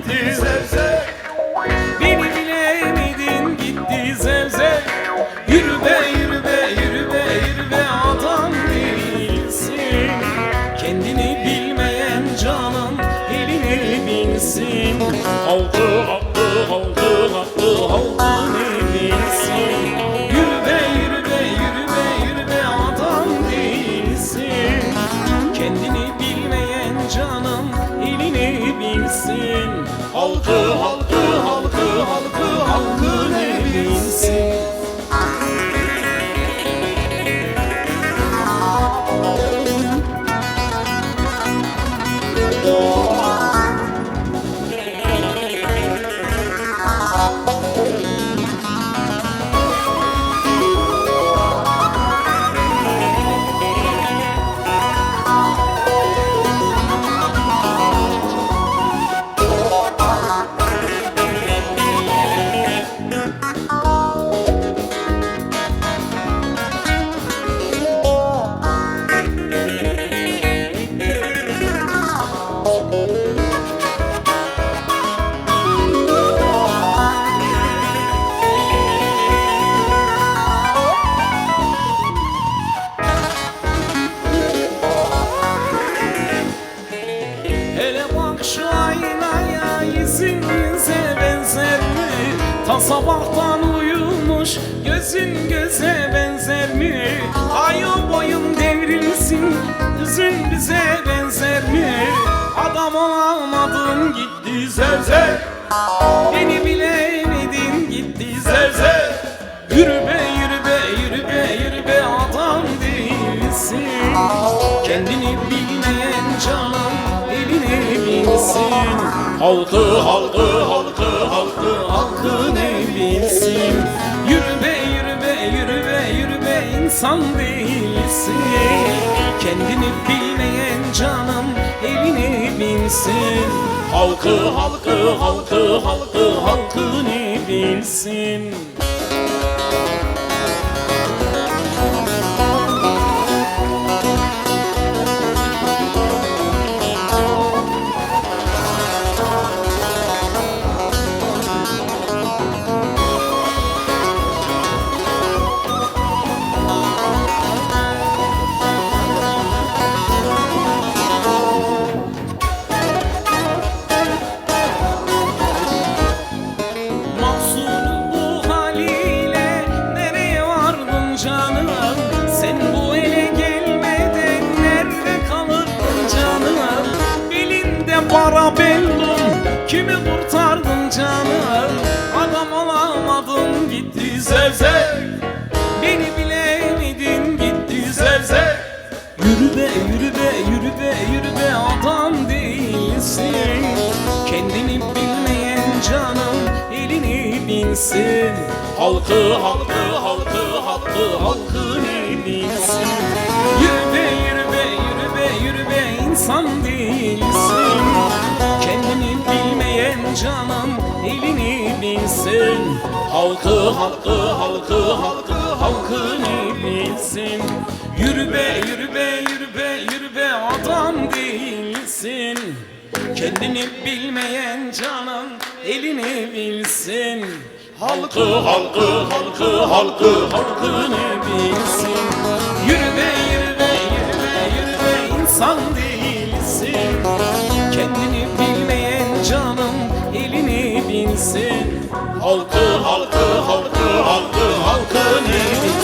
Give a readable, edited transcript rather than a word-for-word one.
gitti zevzek. Beni bilemedin gitti zevzek. Yürü be yürü be yürü be yürü be, adam değilsin. Kendini bilmeyen canım eline binsin. Halkı halkı halkı halkı halkı ne bilsin. Yürü be yürü be yürü be yürü be, adam değilsin. Kendini bilmeyen canım eline binsin. Halkı halkı halkı halkı halkı ne bilsin. Şu aynaya yüzün yüze benzer mi? Ta sabahtan uyumuş gözün göze benzer mi? Ay o boyun devrilsin, yüzün bize benzer mi? Adam olamadın gitti zevzek. Beni bilemedin gitti zevzek. Yürü be yürü be yürü be yürü be, adam değilsin. Kendini bilmeyen canım eline binsin. Halkı halkı halkı halkı halkı ne bilsin. Yürü be yürü be yürü be yürü be, insan değilsin. Kendini bilmeyen canım eline binsin. Halkı halkı halkı halkı halkı ne bilsin. Sen bu ele gelmeden nerede kalırdın canım? Belinde para bellum, kimi kurtardın canım? Adam olamadın gitti zevzek. Beni bilemedin gitti zevzek. Yürü be yürü be yürü be yürü be, adam değilsin. Kendini bilmeyen canım eline binsin. Halkı halkı halkı halkı halkı ne bilsin. Yürü be yürü be yürü be yürü be, insan değilsin. Kendini bilmeyen canım eline binsin. Halkı halkı halkı halkı halkı ne bilsin. Yürü be yürü be yürü be yürü be, adam değilsin. Kendini bilmeyen canım eline bilsin. Halkı halkı halkı halkı halkı ne bilsin. Yürü be yürü be yürü be yürü be, insan değilsin. Kendini bilmeyen canım eline bilsin. Halkı halkı halkı halkı halkı ne bilsin.